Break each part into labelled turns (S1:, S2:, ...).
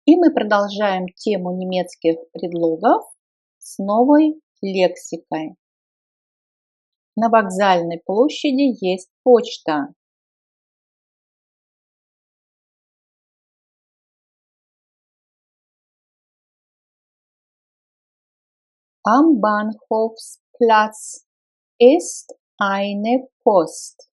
S1: И мы продолжаем тему немецких предлогов с новой лексикой. На вокзальной площади есть почта. Am Bahnhofsplatz ist eine Post.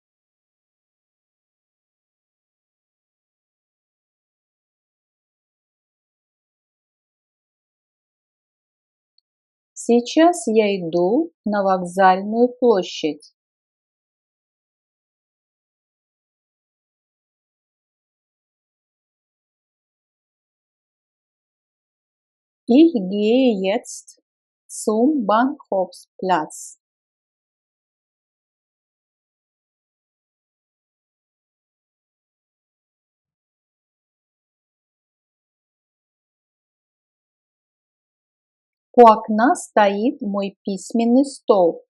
S1: Сейчас я иду на вокзальную площадь. Ich gehe jetzt zum Bahnhofsplatz. У окна стоит мой письменный стол.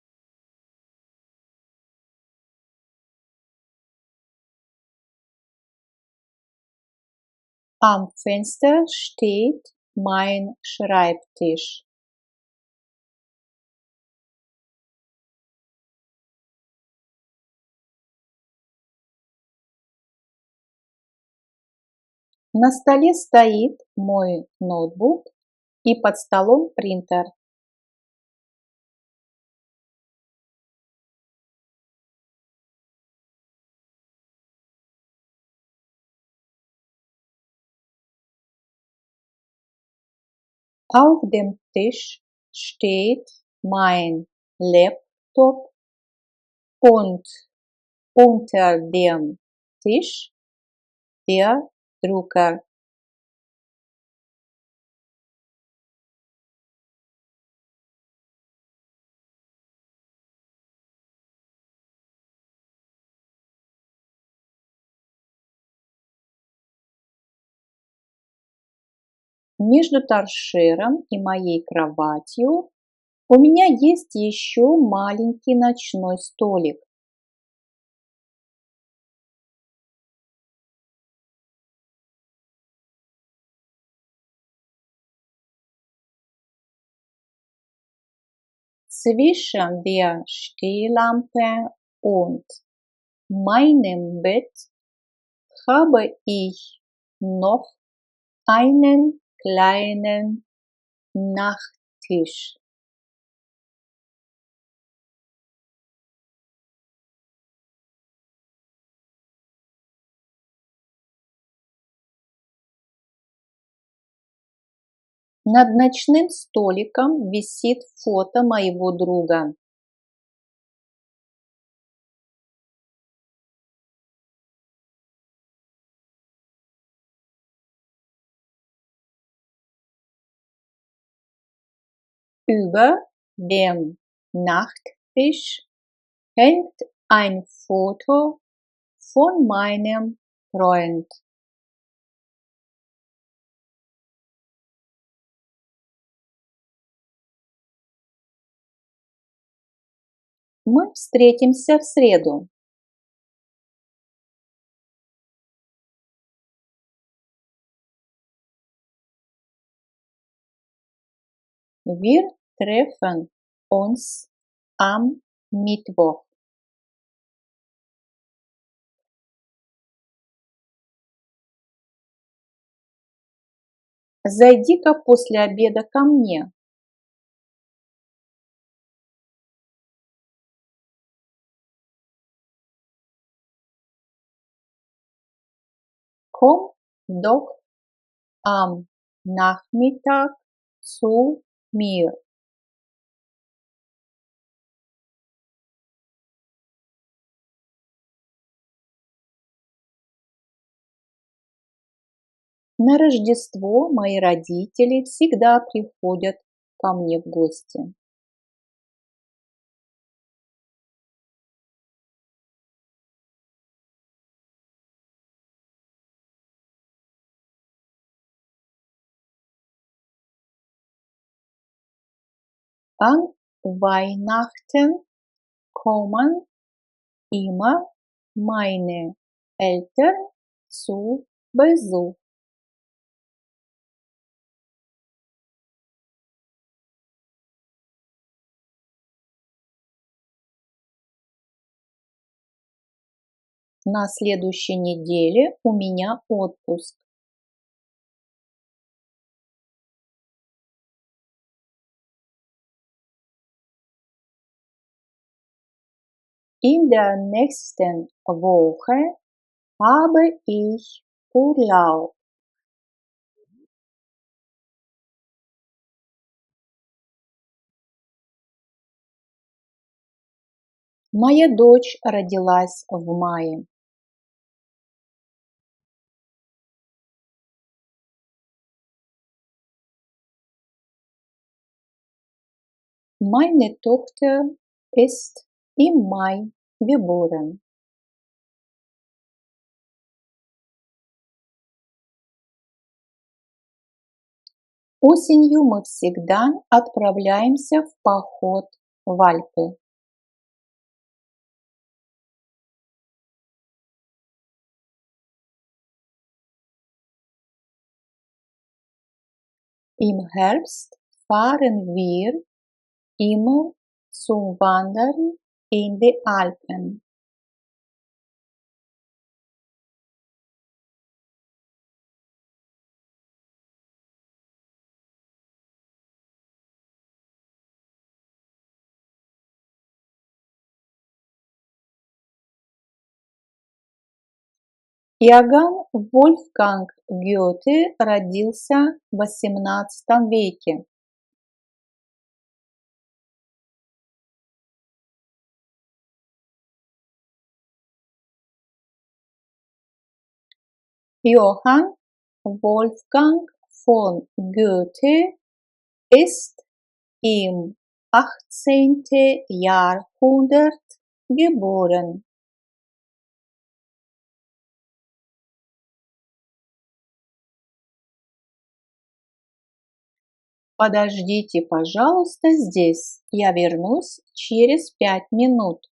S1: Am Fenster steht mein Schreibtisch. На столе стоит мой ноутбук и под столом принтер. Auf dem Tisch steht mein Laptop und unter dem Tisch der Drucker. Между торшером и моей кроватью у меня есть еще маленький ночной столик. Zwischen der Stehlampe und meinem Bett habe ich noch einen kleinen Nachttisch. Над ночным столиком висит фото моего друга. Über dem Nachttisch hängt ein Foto von meinem Freund. Мы встретимся в среду. Wir treffen uns am Mittwoch. Зайди-ка после обеда ко мне. Komm doch am Nachmittag zu mir. На Рождество мои родители всегда приходят ко мне в гости. An Weihnachten kommen immer meine Eltern zu Besuch. На следующей неделе у меня отпуск. In der nächsten Woche habe ich Urlaub. Моя дочь родилась в мае. Meine Tochter ist im Mai geboren. Осенью мы всегда отправляемся в поход в Альпы. Im Herbst fahren wir immer zum Wandern in die Alpen. Иоганn Wolfgang Goethe родился в XVIII веке. Johann Wolfgang von Goethe ist im 18. Jahrhundert geboren. Подождите, пожалуйста, здесь. Я вернусь через 5 минут.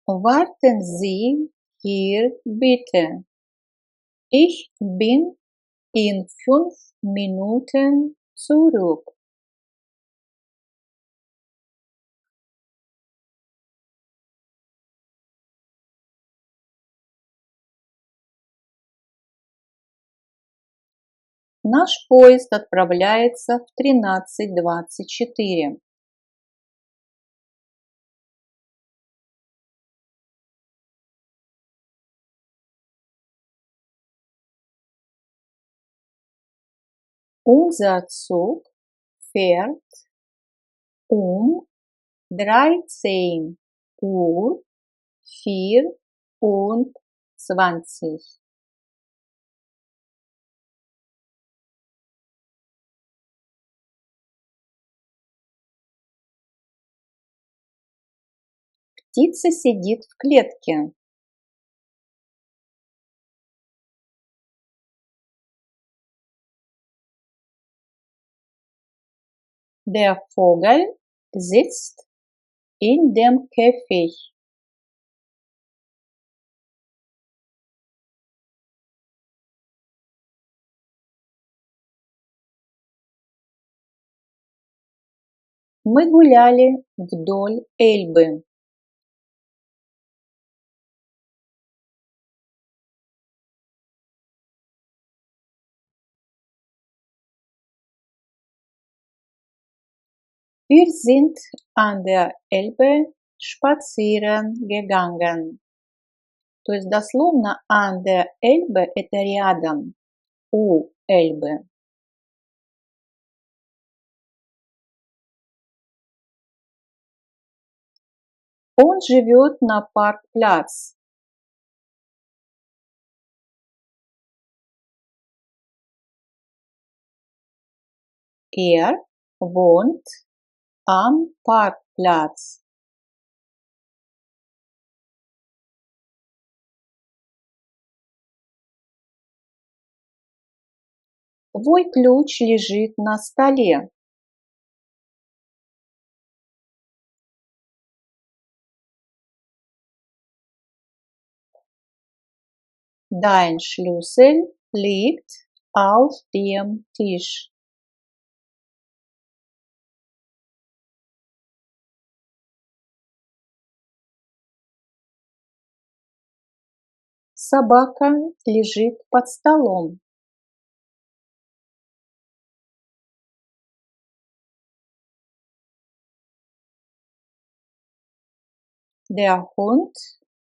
S1: Warten Sie hier bitte. Ich bin in 5 Minuten zurück. Наш поезд отправляется в 13:24. Unser Zug fährt um 13:24. Птица сидит в клетке. Der Vogel sitzt in dem Käfig. Мы гуляли вдоль Эльбы. Wir sind an der Elbe spazieren gegangen. То есть дословно an der Elbe– это рядом, у Эльбы. Он живет на Паркпляц. Er wohnt am Parkplatz. Твой ключ лежит на столе. Dein Schlüssel liegt auf dem Tisch. Собака лежит под столом. Der Hund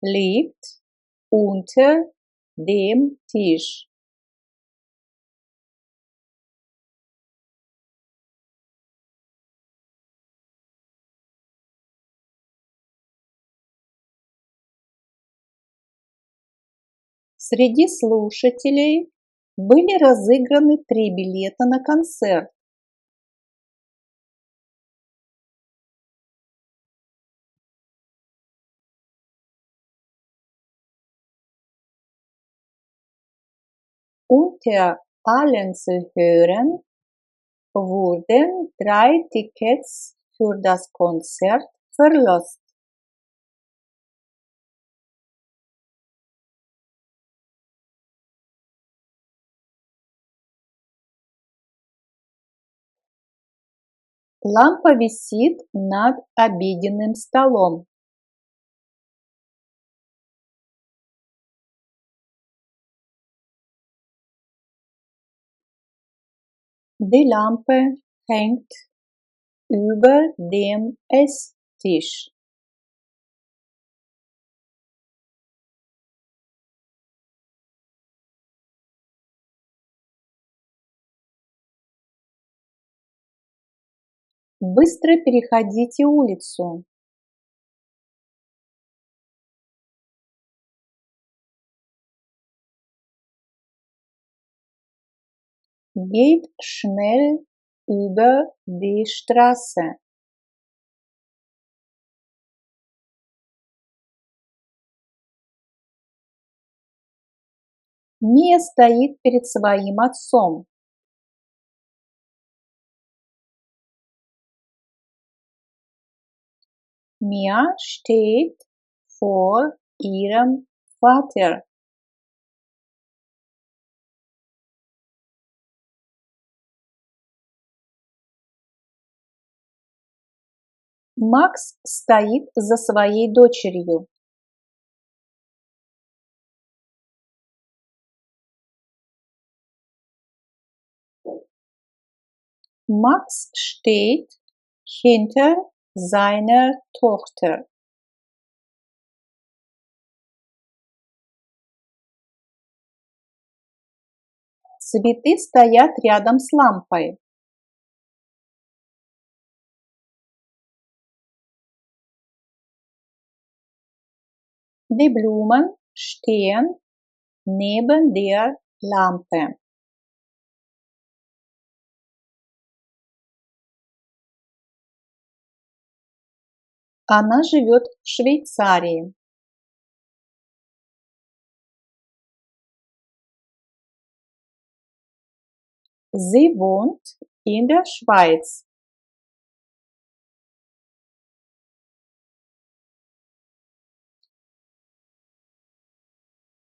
S1: liegt unter dem Tisch. Среди слушателей были разыграны 3 билета на концерт. Unter allen Zuhörern wurden 3 Tickets für das Konzert verlost. Лампа висит над обеденным столом. Die Lampe hängt über dem Esstisch. Быстро переходите улицу. Geht schnell über die Straße. Мия стоит перед своим отцом. Mia steht vor ihrem Vater. Макс стоит за своей дочерью. Max steht hinter seiner Tochter. Цветы стоят рядом с лампой. Die Blumen stehen neben der Lampe. Она живет в Швейцарии. Sie wohnt in der Schweiz.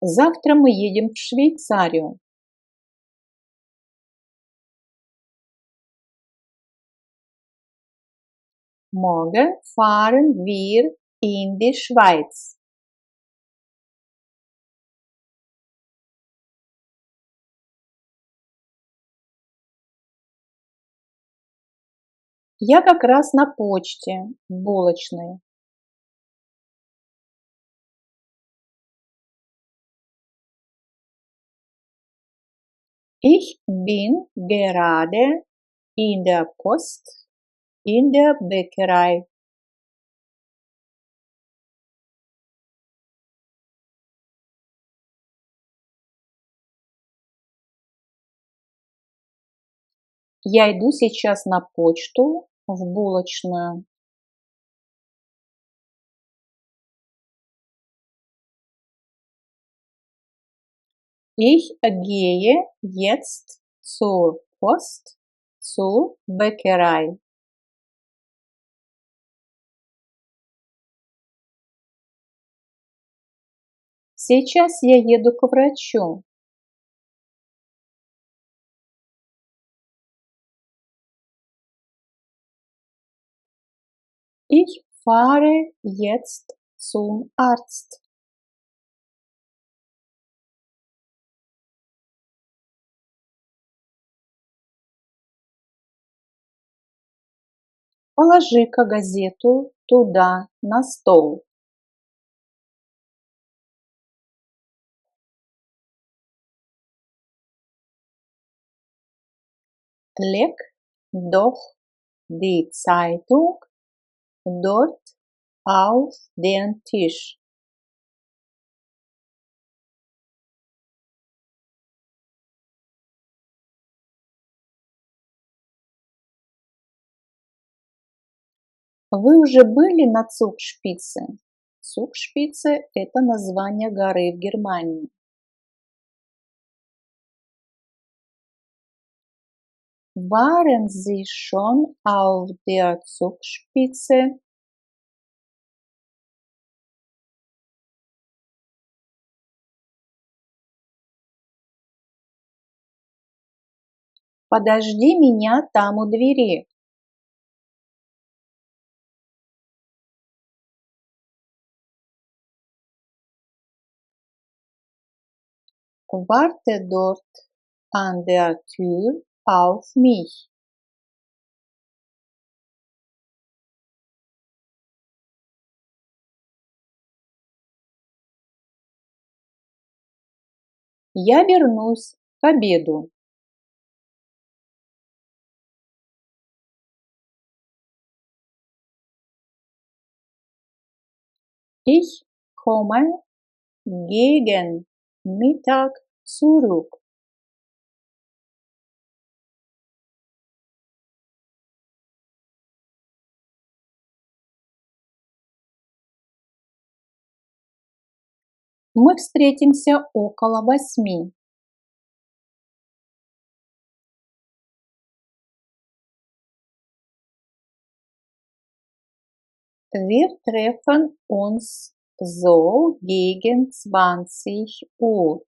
S1: Завтра мы едем в Швейцарию. Morgen fahren wir in die Schweiz. Я как раз на почте, в булочной. Ich bin gerade in der Post in der Bäckerei. Я иду сейчас на почту в булочную. Ich gehe jetzt zur Post, zur Bäckerei. Сейчас я еду к врачу. Ich fahre jetzt zum Arzt. Положи-ка газету туда, на стол. Leg doch die Zeitung dort auf den Tisch. Вы уже были на Цугшпице? Цугшпице– это название горы в Германии. Waren Sie schon auf der Zugspitze? Подожди меня там у двери. Warte dort an der Tür auf mich. Я вернусь к обеду. Ich komme gegen Mittag zurück. Мы встретимся около 8. Wir treffen uns so gegen 20 Uhr.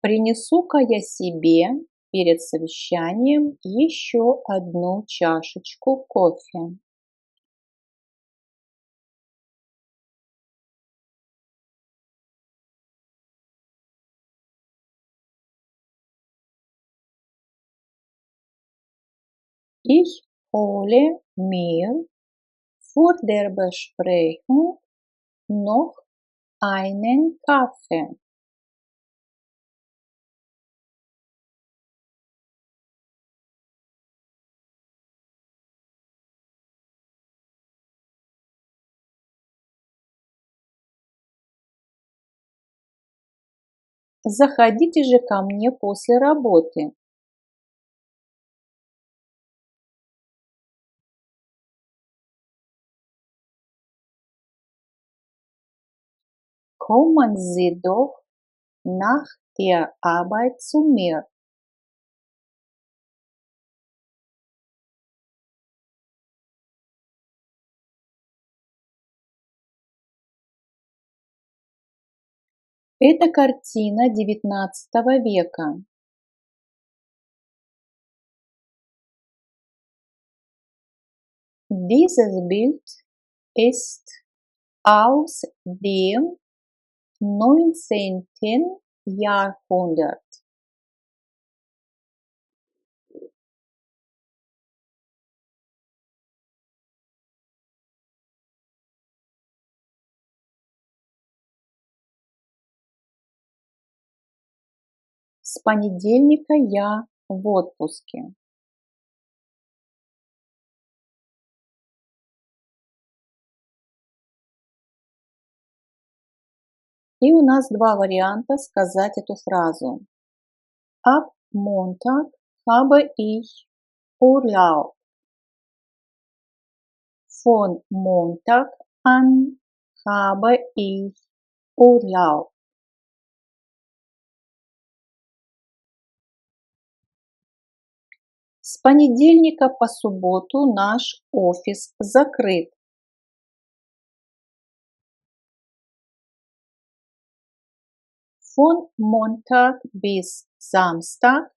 S1: Принесу-ка я себе перед совещанием еще одну чашечку кофе. Ich hole mir vor der Besprechung noch einen Kaffee. Заходите же ко мне после работы. Kommen Sie doch nach der Arbeit zu mir. Это картина XIX века. Dieses Bild ist aus dem 19. Jahrhundert. С понедельника я в отпуске. И у нас два варианта сказать эту фразу. Ab Montag habe ich Urlaub. Von Montag an habe ich Urlaub. С понедельника по субботу наш офис закрыт. Von Montag bis Samstag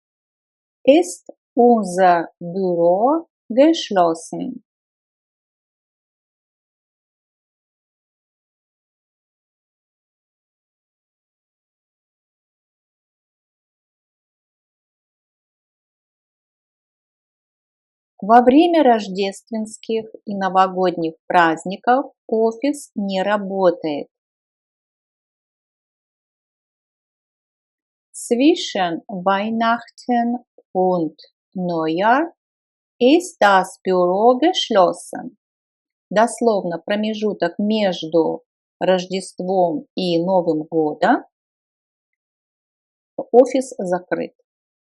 S1: ist unser Büro geschlossen. Во время рождественских и новогодних праздников офис не работает. Zwischen Weihnachten und Neujahr ist das Büro geschlossen. Дословно промежуток между Рождеством и Новым годом офис закрыт.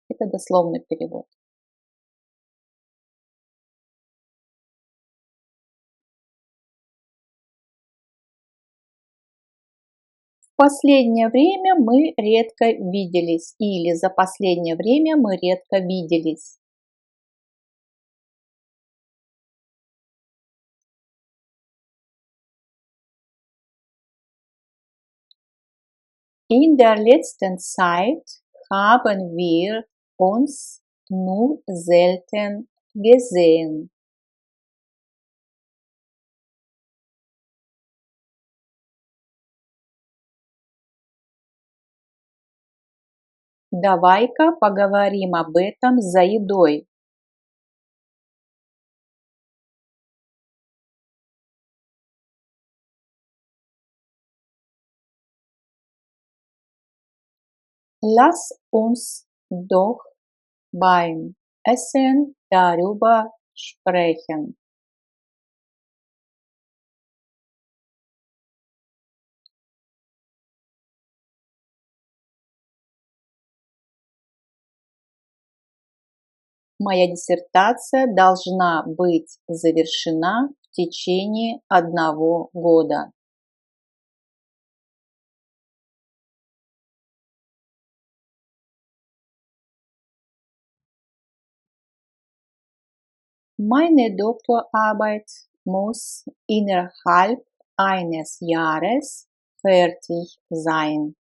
S1: Это дословный перевод. В последнее время мы редко виделись или за последнее время мы редко виделись. In der letzten Zeit haben wir uns nur selten gesehen. Давай-ка поговорим об этом за едой. Lass uns doch beim Essen darüber sprechen. Моя диссертация должна быть завершена в течение 1 года. Meine Doktorarbeit muss innerhalb eines Jahres fertig sein.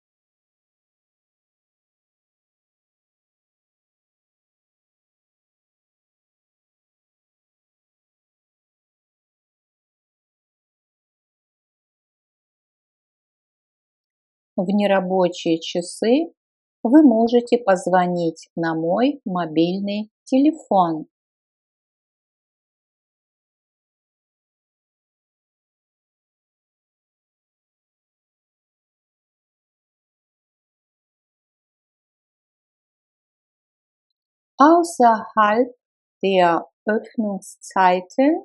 S1: В нерабочие часы вы можете позвонить на мой мобильный телефон. Außerhalb der Öffnungszeiten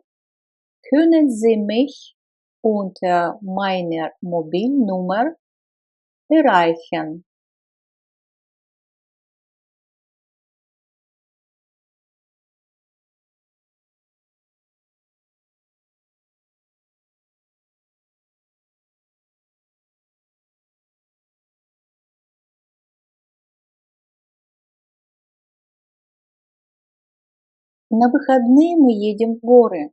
S1: können Sie mich unter meiner Mobilnummer erreichen. На выходные мы едем в горы.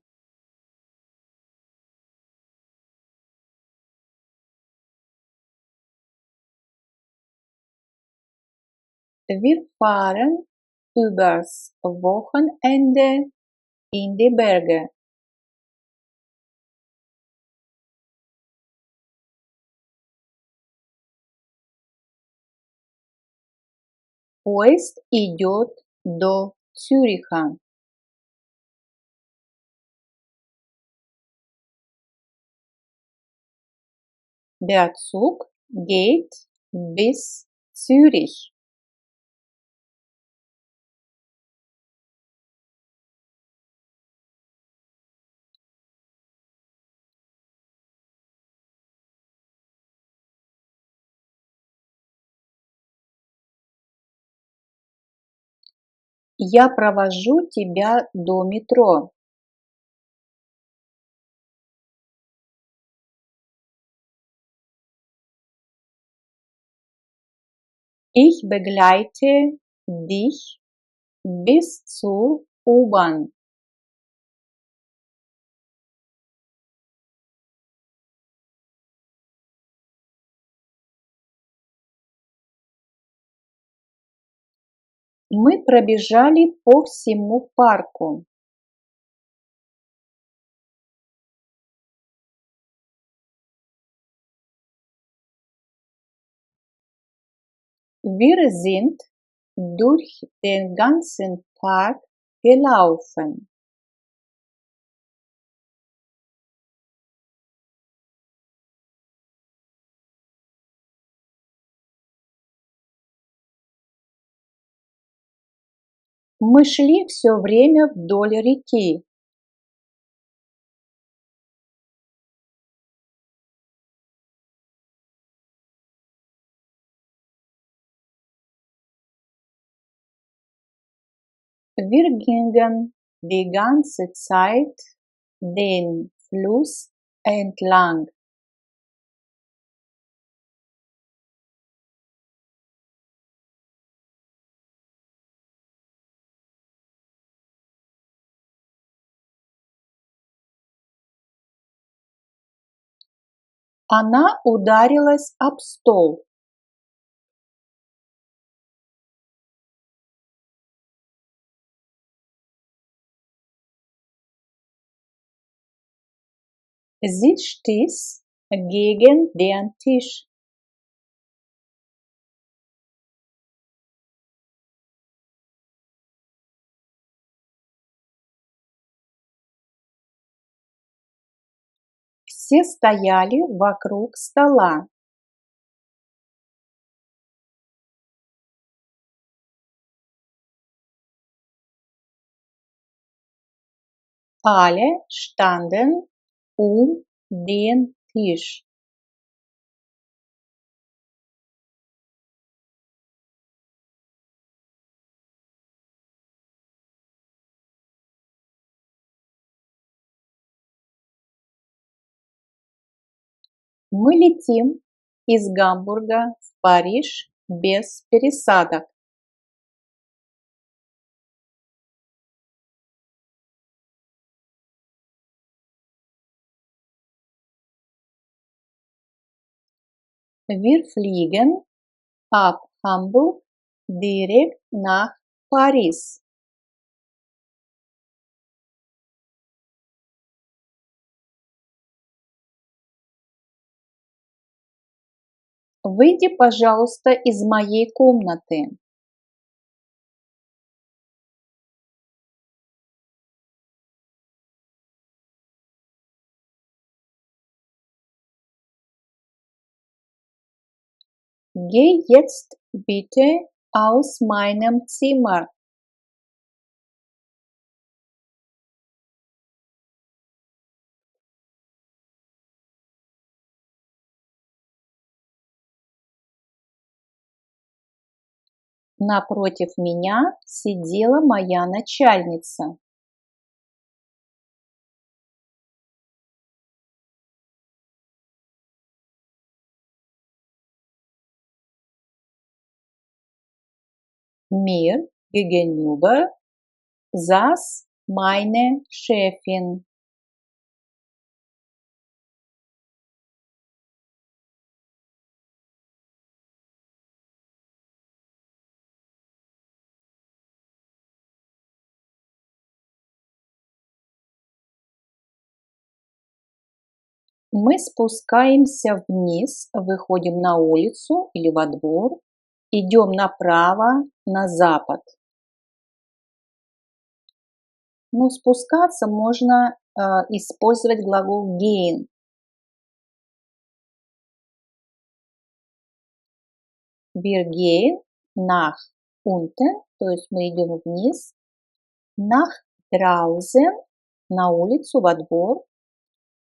S1: Wir fahren übers Wochenende in die Berge. Поезд идет до Цюриха. Der Zug geht bis Zürich. Я провожу тебя до метро. Ich begleite dich bis zur U-Bahn. Мы пробежали по всему парку. Wir sind durch den ganzen Park gelaufen. Мы шли все время вдоль реки. Wir gingen die ganze Zeit den Fluss entlang. Она ударилась об стол. Sie stieß gegen den Tisch. Все стояли вокруг стола. Alle standen den Tisch. Мы летим из Гамбурга в Париж без пересадок. Wir fliegen ab Hamburg direkt nach Paris. Выйди, пожалуйста, из моей комнаты. Geh jetzt bitte aus meinem Zimmer. Напротив меня сидела моя начальница. Mir gegenüber saß meine Chefin. Мы спускаемся вниз, выходим на улицу или во двор, идем направо на запад. Ну, спускаться можно использовать глагол gehen. Wir gehen nach unten, то есть мы идем вниз, nach draußen, на улицу, во двор,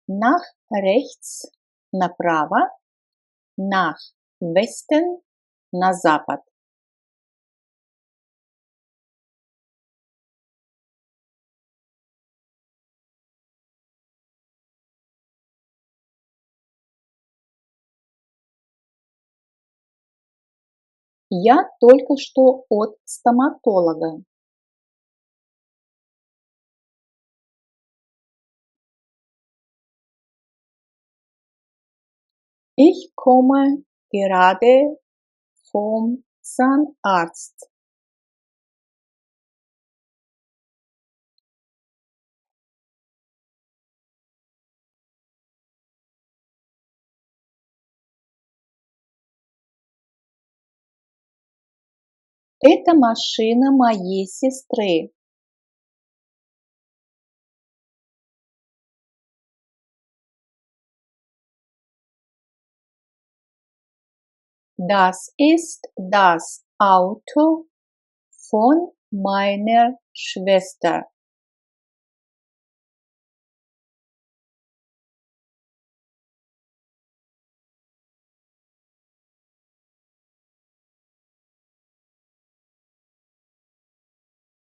S1: nach rechts, направо, nach Westen, на запад. Я только что от стоматолога. Ich komme gerade vom Zahnarzt. Это машина моей сестры. Das ist das Auto von meiner Schwester.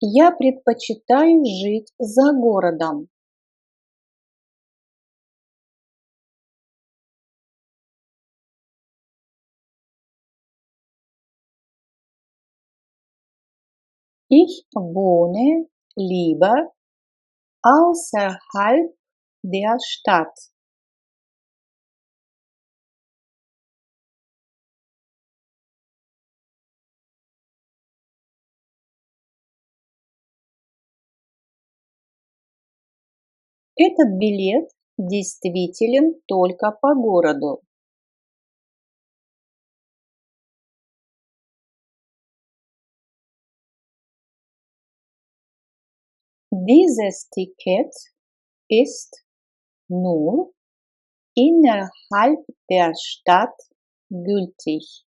S1: Я предпочитаю жить за городом. Ich wohne lieber außerhalb der Stadt. Этот билет действителен только по городу. Dieses Ticket ist nur innerhalb der Stadt gültig.